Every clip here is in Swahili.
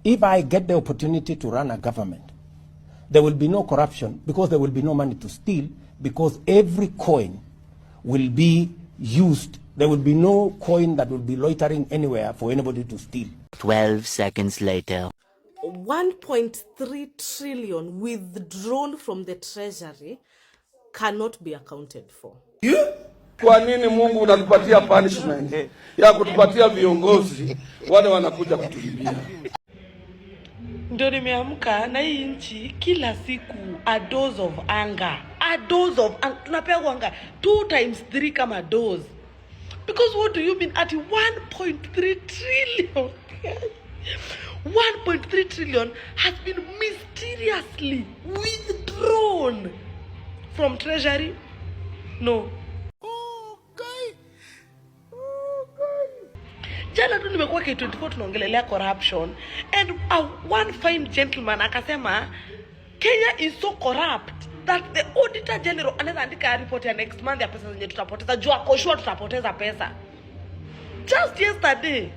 If I get the opportunity to run a government, there will be no corruption because there will be no money to steal, because every coin will be used. There will be no coin that will be loitering anywhere for anybody to steal. 12 seconds later. 1.3 trillion withdrawn from the treasury cannot be accounted for. Kwa nini Mungu unatupatia punishment ya kutupatia viongozi wale wanakuja kutuibia? Ndio nimeamka na hii nchi kila siku a dose of anger. Tunapewa anga 2 times 3 kama dose. Because what do you mean at 1.3 trillion? 1.3 trillion has been mysteriously withdrawn from treasury. No. Jana tu nimekuwa K24 tunaongelelea corruption and one fine gentleman akasema Kenya is so corrupt that the auditor general anaweza andika report ya next month ya pesa zenye tutapoteza, jua koshua tutapoteza pesa. Just yesterday,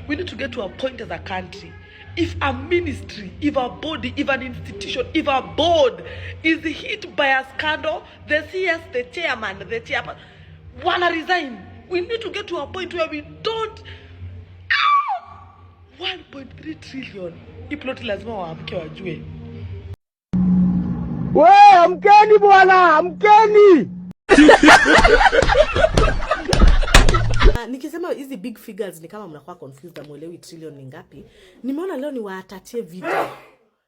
we need to get to a point as a country, if a ministry, if a body, if an institution, if a board is hit by a scandal, the CS, the chairman, the chairman wanna resign. We need to get to a point where we don't 1.3 trillion. Iploti lazima waamke wajue. Amkeni bwana, amkeni. Nikisema hizi big figures ni kama mnakuwa confused na muelewi trillion ni ngapi. Nimeona leo ni waatatie video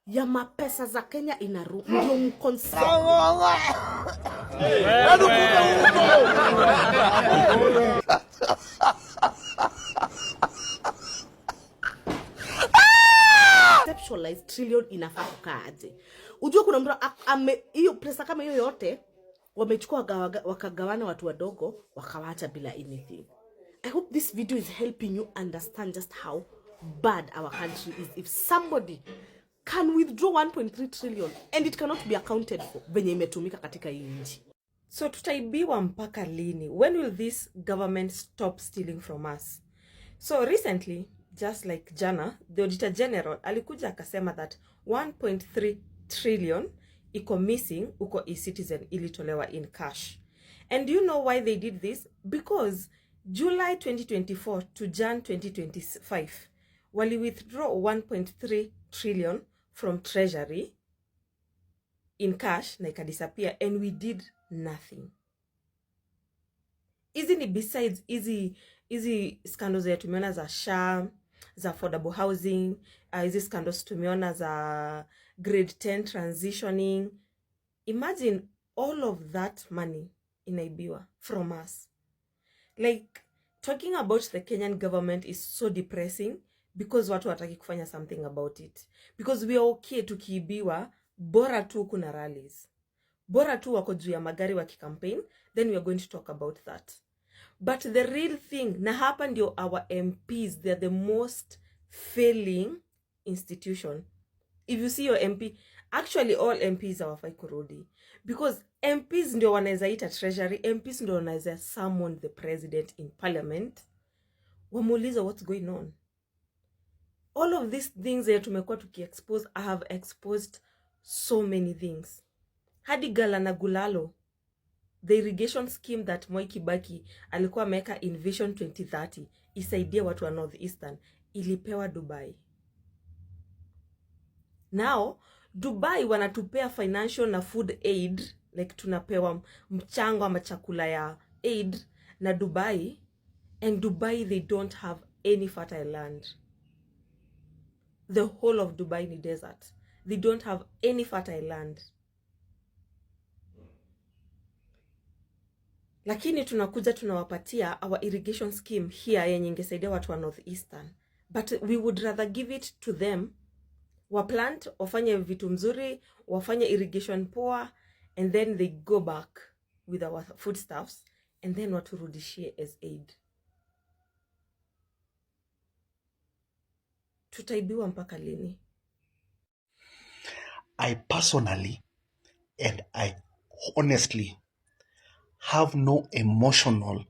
ya mapesa za Kenya inaru ndio mkonsa. Conceptualize trillion inafaa kukaaje. Unajua kuna mtu hiyo pesa kama hiyo yote wamechukua wakagawana watu wadogo wakawaacha bila anything. I hope this video is helping you understand just how bad our country is. If somebody can withdraw 1.3 trillion and it cannot be accounted for venye imetumika katika hii nchi. So tutaibiwa mpaka lini? When will this government stop stealing from us? So recently, just like jana, the Auditor General alikuja akasema that 1.3 trillion iko missing uko e-citizen ilitolewa in cash. And you know why they did this? Because July 2024 to Jan 2025, wali withdraw 1.3 trillion from treasury in cash na ikadisappear and we did nothing. Hizi ni besides hizi scandals ya tumeona za SHA, za affordable housing, hizi scandals tumeona za grade 10 transitioning. Imagine all of that money inaibiwa from us. Like, talking about the Kenyan government is so depressing because watu wataki kufanya something about it. Because we are okay tukiibiwa, bora tu kuna rallies. Bora tu wako juu ya magari wa campaign, then we are going to talk about that. But the real thing, na hapa ndio our MPs, they are the most failing institution. If you see your MP, actually all MPs hawafai kurudi. Because MPs ndio wanaweza ita treasury, MPs ndio wanaweza summon the president in parliament. Wamuuliza what's going on. All of these things that tumekuwa tuki-expose, I have exposed so many things. Hadi Gala na Gulalo, the irrigation scheme that Moi Kibaki alikuwa ameka in Vision 2030, isaidia watu wa Northeastern, ilipewa Dubai. Now, Dubai wanatupea financial na food aid, like tunapewa mchango ama chakula ya aid na Dubai, and Dubai they don't have any fertile land. The whole of Dubai ni desert. They don't have any fertile land. Lakini tunakuja tunawapatia our irrigation scheme here yenye ingesaidia watu wa Northeastern. But we would rather give it to them. Waplant, wafanye vitu mzuri, wafanye irrigation poa, and then they go back with our foodstuffs, and then waturudishie as aid. Tutaibiwa mpaka lini? I personally and I honestly have no emotional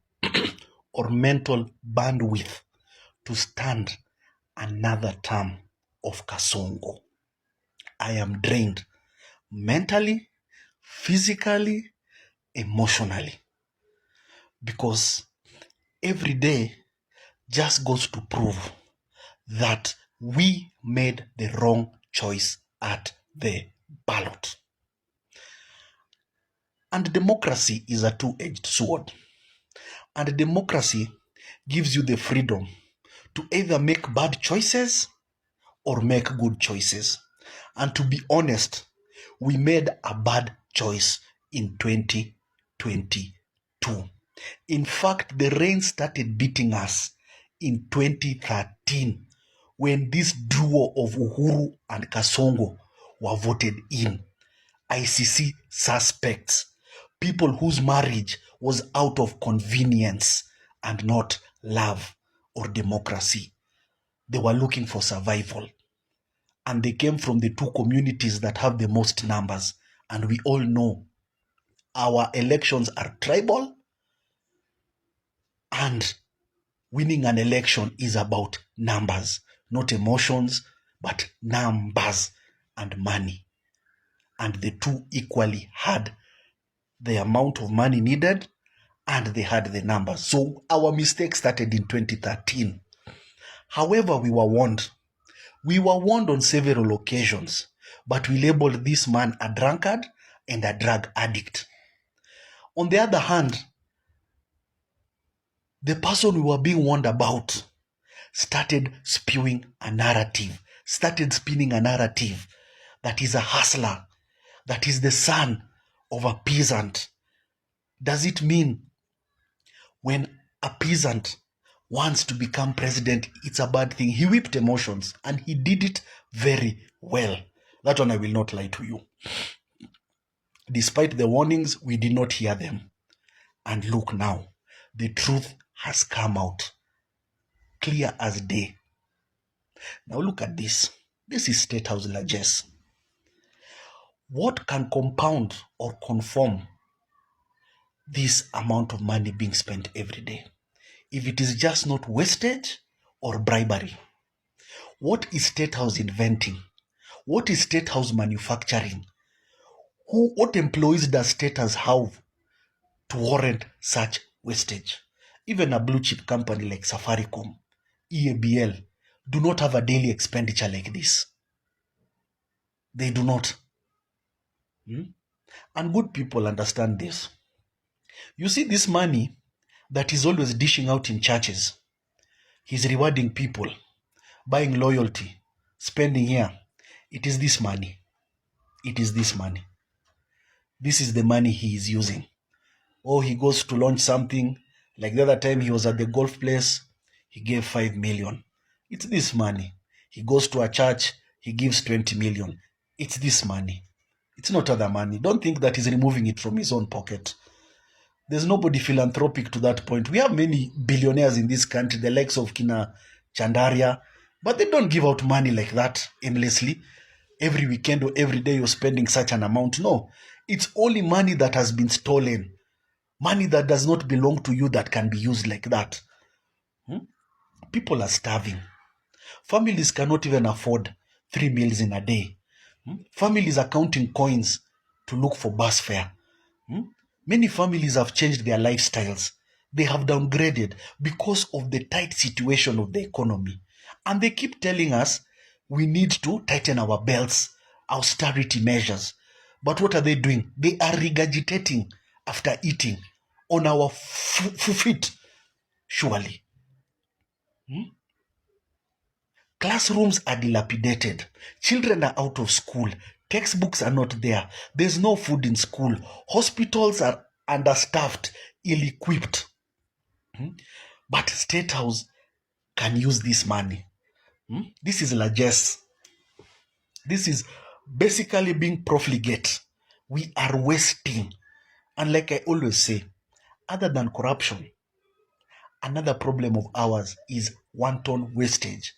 or mental bandwidth to stand another term of Kasongo. I am drained mentally, physically, emotionally, because every day just goes to prove that we made the wrong choice at the ballot. And democracy is a two-edged sword. And democracy gives you the freedom to either make bad choices or make good choices. And to be honest, we made a bad choice in 2022. In fact, the rain started beating us in 2013 when this duo of Uhuru and Kasongo were voted in. ICC suspects, people whose marriage was out of convenience and not love or democracy. They were looking for survival. And they came from the two communities that have the most numbers. And we all know our elections are tribal, and winning an election is about numbers, not emotions, but numbers and money. And the two equally had the amount of money needed, and they had the numbers. So our mistake started in 2013. However, we were warned. We were warned on several occasions, but we labeled this man a drunkard and a drug addict. On the other hand, the person we were being warned about started spewing a narrative, started spinning a narrative that he's a hustler, that he's the son of a peasant. Does it mean when a peasant wants to become president, it's a bad thing? He whipped emotions, and he did it very well. That one I will not lie to you. Despite the warnings, we did not hear them. And look now, the truth has come out, clear as day. Now look at this. This is State House largesse. What can compound or conform this amount of money being spent every day? If it is just not wastage or bribery, what is State House inventing? What is State House manufacturing? What employees does State House have to warrant such wastage? Even a blue chip company like Safaricom, EABL, do not have a daily expenditure like this. They do not. And good people understand this. You see, this money that he's always dishing out in churches, he's rewarding people, buying loyalty, spending here. It is this money. It is this money. This is the money he is using. Or he goes to launch something, like the other time he was at the golf place, he gave 5 million. It's this money. He goes to a church, he gives 20 million. It's this money. It's not other money. Don't think that he's removing it from his own pocket. There's nobody philanthropic to that point. We have many billionaires in this country, the likes of Kina Chandaria, but they don't give out money like that aimlessly. Every weekend or every day you're spending such an amount. No, it's only money that has been stolen. Money that does not belong to you that can be used like that. People are starving. Families cannot even afford 3 meals in a day. Families are counting coins to look for bus fare. Many families have changed their lifestyles. They have downgraded because of the tight situation of the economy. And they keep telling us we need to tighten our belts, austerity measures. But what are they doing? They are regurgitating after eating on our feet, surely. Classrooms are dilapidated. Children are out of school. Textbooks are not there. There's no food in school. Hospitals are understaffed, ill-equipped. But State House can use this money. This is largesse. This is basically being profligate. We are wasting. And like I always say, other than corruption, another problem of ours is wanton wastage.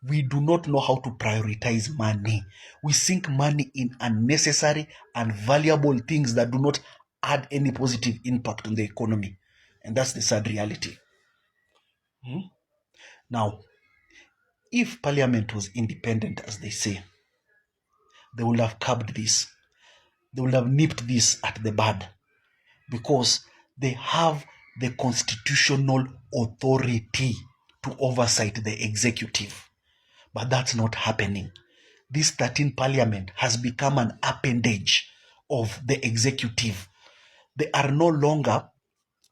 We do not know how to prioritize money. We sink money in unnecessary and valuable things that do not add any positive impact on the economy. And that's the sad reality. Now, if parliament was independent, as they say, they would have curbed this. They would have nipped this at the bud, because they have the constitutional authority to oversight the executive. But that's not happening. This 13th parliament has become an appendage of the executive. They are no longer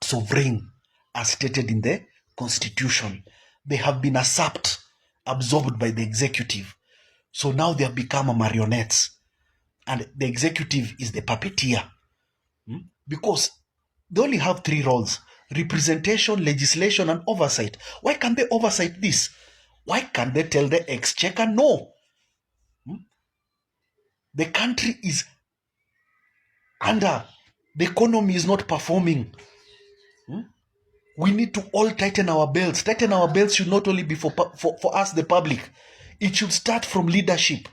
sovereign as stated in the constitution. They have been usurped, absorbed by the executive. So now they have become marionettes. And the executive is the puppeteer. Because they only have 3 roles: representation, legislation, and oversight. Why can't they oversight this? Why can't they tell the exchequer no? The country is under, the economy is not performing. We need to all tighten our belts. Tighten our belts should not only be for us, the public. It should start from leadership.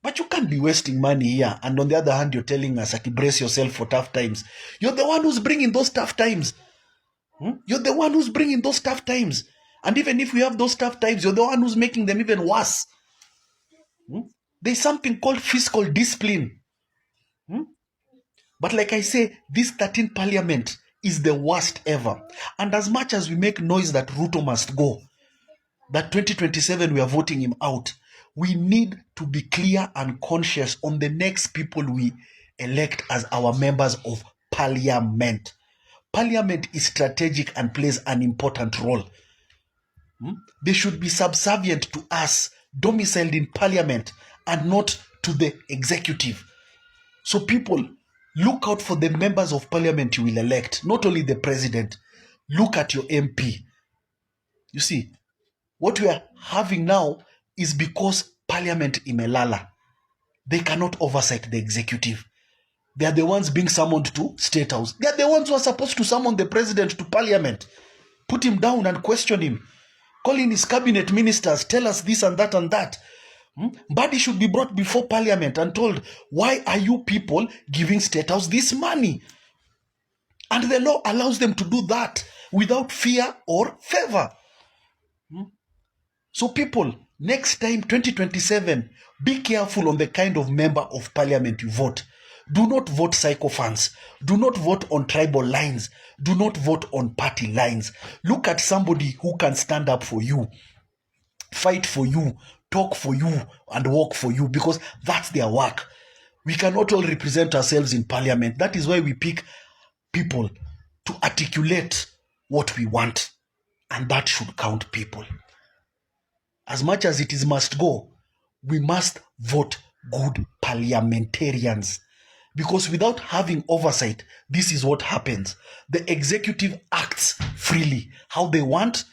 But you can't be wasting money here, and on the other hand, you're telling us that brace yourself for tough times. You're the one who's bringing those tough times. You're the one who's bringing those tough times. And even if we have those tough times, you're the one who's making them even worse. There's something called fiscal discipline. But like I say, this 13th parliament is the worst ever. And as much as we make noise that Ruto must go, that 2027 we are voting him out, we need to be clear and conscious on the next people we elect as our members of parliament. Parliament is strategic and plays an important role. They should be subservient to us, domiciled in parliament, and not to the executive. So people, look out for the members of parliament you will elect, not only the president. Look at your MP. You see, what we are having now is because parliament imelala. They cannot oversight the executive. They are the ones being summoned to State House. They are the ones who are supposed to summon the president to parliament, put him down and question him, call in his cabinet ministers, tell us this and that and that. Body should be brought before parliament and told, why are you people giving State House this money? And the law allows them to do that without fear or favor. So people, next time, 2027, be careful on the kind of member of parliament you vote. Do not vote sycophants. Do not vote on tribal lines. Do not vote on party lines. Look at somebody who can stand up for you, fight for you, talk for you, and work for you, because that's their work. We cannot all represent ourselves in parliament. That is why we pick people to articulate what we want, and that should count, people. As much as it is must go, we must vote good parliamentarians. Because without having oversight, this is what happens. The executive acts freely, how they want,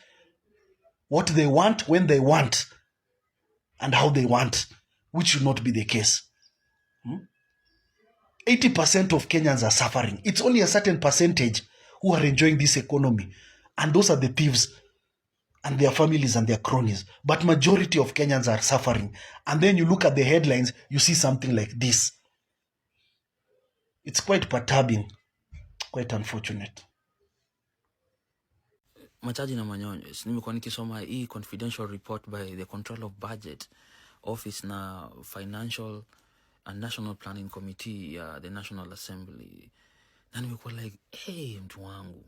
what they want, when they want, and how they want, which should not be the case. 80% of Kenyans are suffering. It's only a certain percentage who are enjoying this economy. And those are the thieves and their families and their cronies. But majority of Kenyans are suffering. And then you look at the headlines, you see something like this. It's quite perturbing, quite unfortunate. Machaji na manyonyo, nimekuwa nikisoma hii confidential report by the Control of Budget Office na Financial and National Planning Committee ya the National Assembly. Na nimekuwa like, hey, mtu wangu.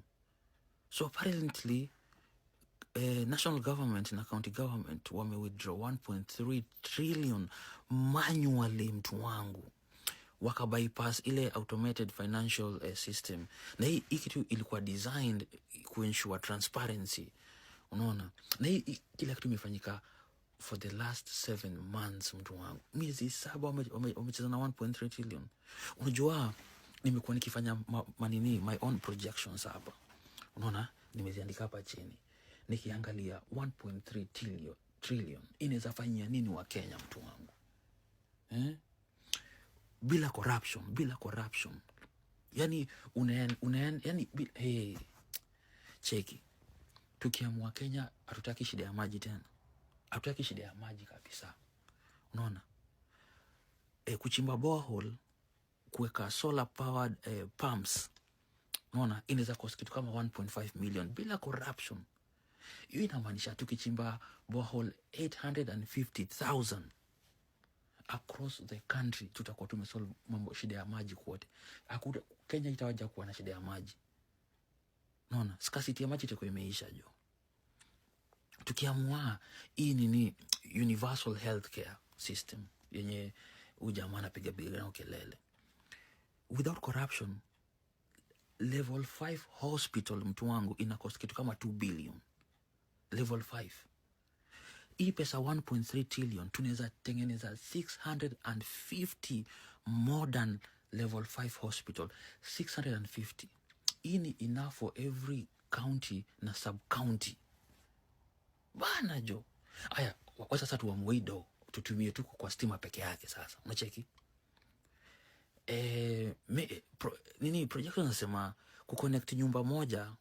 So apparently, national government na county government wame withdraw 1.3 trillion manually, mtu wangu. Waka bypass ile automated financial system. Na hii kitu ilikuwa designed kuensure transparency. Unaona? Na hii kila kitu imefanyika for the last 7 months, mtu wangu. Miezi 7 wamecheza na 1.3 trillion. Unajua, nimekuwa nikifanya my own projections hapa. Unaona? Nimeziandika hapa chini. Nikiangalia 1.3 trillion inaweza fanyia nini wa Kenya, mtu wangu? Bila corruption. Yani hey, cheki. Tukiamua Kenya hatutaki shida ya maji tena. Hatutaki shida ya maji kabisa. Unaona? Kuchimba borehole, kuweka solar powered pumps. Unaona? Inaweza cost kitu kama 1.5 million bila corruption. Hiyo inamaanisha tukichimba borehole 850,000 across the country tutakuwa tumesolve mambo shida ya maji kwote. Kenya itawaja kuwa na shida ya maji. Unaona, scarcity ya maji itakuwa imeisha jo. Tukiamua hii nini universal healthcare system yenye ujamaa anapiga na kelele. Without corruption, level 5 hospital mtu wangu ina cost kitu kama 2 billion. Level 5. Hii pesa 1.3 trillion tunaweza tengeneza 650 modern level 5 hospital. 650. Hii ni enough for every county na sub county. Bana jo. Aya, kwa sasa tuamue do tutumie tu kwa stima peke yake sasa. Unacheki? Projection nasema kuconnect nyumba moja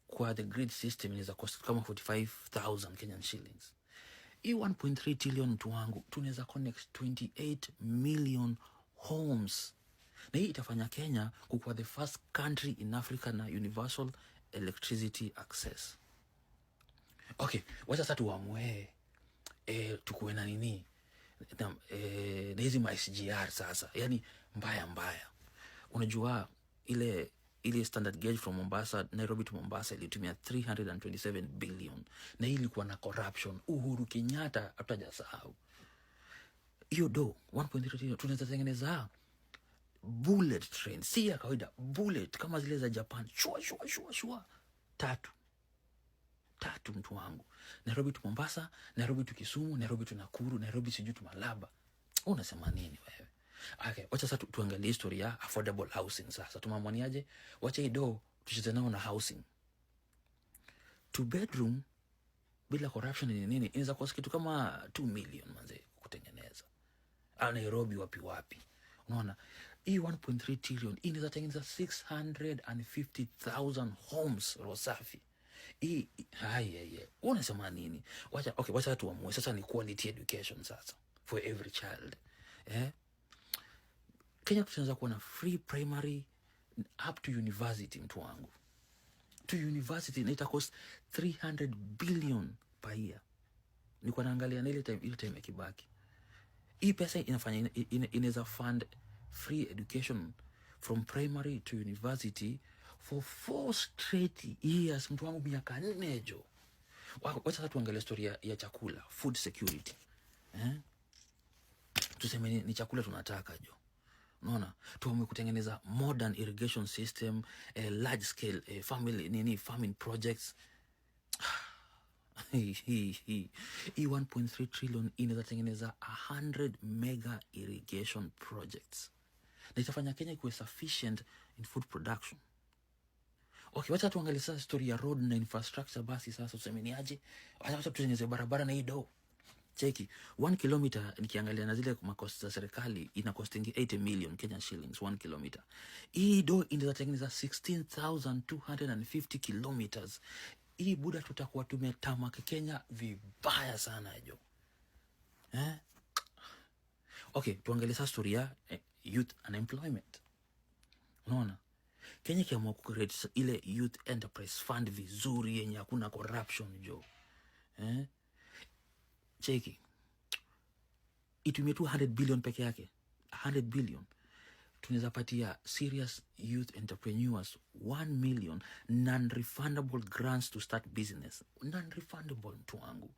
kwa the grid system inaweza cost kama 45,000 Kenyan shillings. Hii 1.3 trillion mtu wangu tunaweza connect 28 million homes. Na hii itafanya Kenya kuwa the first country in Africa na universal electricity access. Okay, wacha sasa tuamue tukuwe na nini na hizi ma SGR sasa. Yani mbaya. Unajua ile standard gauge from Mombasa, Nairobi to Mombasa ilitumia 327 billion. Na hii ilikuwa na corruption. Uhuru Kenyatta hatajasahau. Hiyo 1.3 trillion tunaweza tengeneza bullet train. Si ya kawaida, bullet kama zile za Japan. Shua. Tatu mtu wangu. Nairobi to Mombasa, Nairobi to Kisumu, Nairobi to Nakuru, Nairobi siju to Malaba. Unasema nini wewe? Okay, wacha sasa tuangalie historia ya affordable housing sasa. Tumamwaniaje? Wacha hii tucheze nao na housing. 2 bedroom bila corruption ni nini? Inaweza cost kitu kama 2 million manze kutengeneza. Nairobi wapi. Unaona? Hii 1.3 trillion inaweza tengeneza 650,000 homes Rosafi. Unasema nini? Wacha tuamue sasa ni quality education sasa for every child. Kenya tunaweza kuwa na free primary up to university mtu wangu. To university na ita cost 300 billion per year. Niko naangalia na ile time ya Kibaki. Hii pesa inafanya inaweza fund free education from primary to university for 4 straight years mtu wangu, miaka 4 jo. Wacha sasa tuangalie historia ya chakula, food security. Tuseme ni chakula tunataka jo. Unaona? Tuamue kutengeneza modern irrigation system, large scale farming projects. Hii 1.3 trillion inaweza tengeneza 100 mega irrigation projects. Na itafanya Kenya kuwe sufficient in food production. Okay, wacha tuangalie sasa story ya road na infrastructure basi sasa tuseme ni aje. Wacha tutengeneze barabara na hii cheki 1 kilometer nikiangalia na zile makosti za serikali ina costing 80 million Kenyan shillings 1 kilometer. Hii inaweza tengeneza 16,250 kilometers. Hii buda tutakuwa tumetamaka Kenya vibaya sana jo. Okay, tuangalie sasa story ya youth unemployment. Unaona? Kenya kiamua kucreate ile youth enterprise fund vizuri yenye hakuna corruption jo. Cheki. Itumie 200 billion peke yake. 100 billion. Tunaweza patia serious youth entrepreneurs 1 million non-refundable grants to start business. Non-refundable mtu wangu.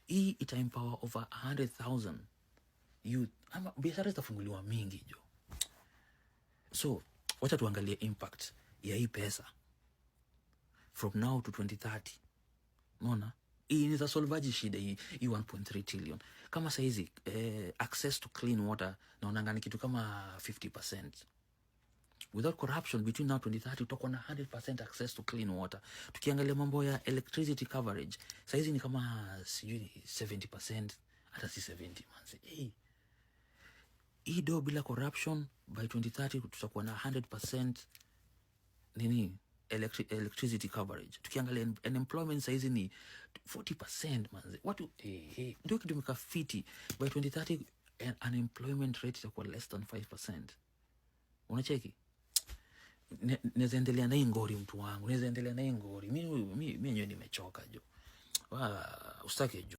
Hii ita empower over 100,000 youth. Ama biashara zitafunguliwa mingi jo. So, wacha tuangalie impact ya hii pesa from now to 2030. Unaona? Hii inaweza solve shida hii 1.3 trillion. Kama saizi access to clean water naonanga ni kitu kama 50%. Without corruption between now 2030 tutakuwa na 100% access to clean water. Tukiangalia mambo ya electricity coverage, saizi ni kama sijui 70%, hata si 70 manzi. Hii bila corruption by 2030 tutakuwa na 100% electricity coverage. Tukiangalia unemployment saizi ni 40% manzi. Watu ndio kitu mkafiti by 2030 unemployment rate itakuwa less than 5%. Unacheki? Naweza endelea na hii ngori mtu wangu. Naweza endelea na hii ngori. Mimi nimechoka jo. Ustake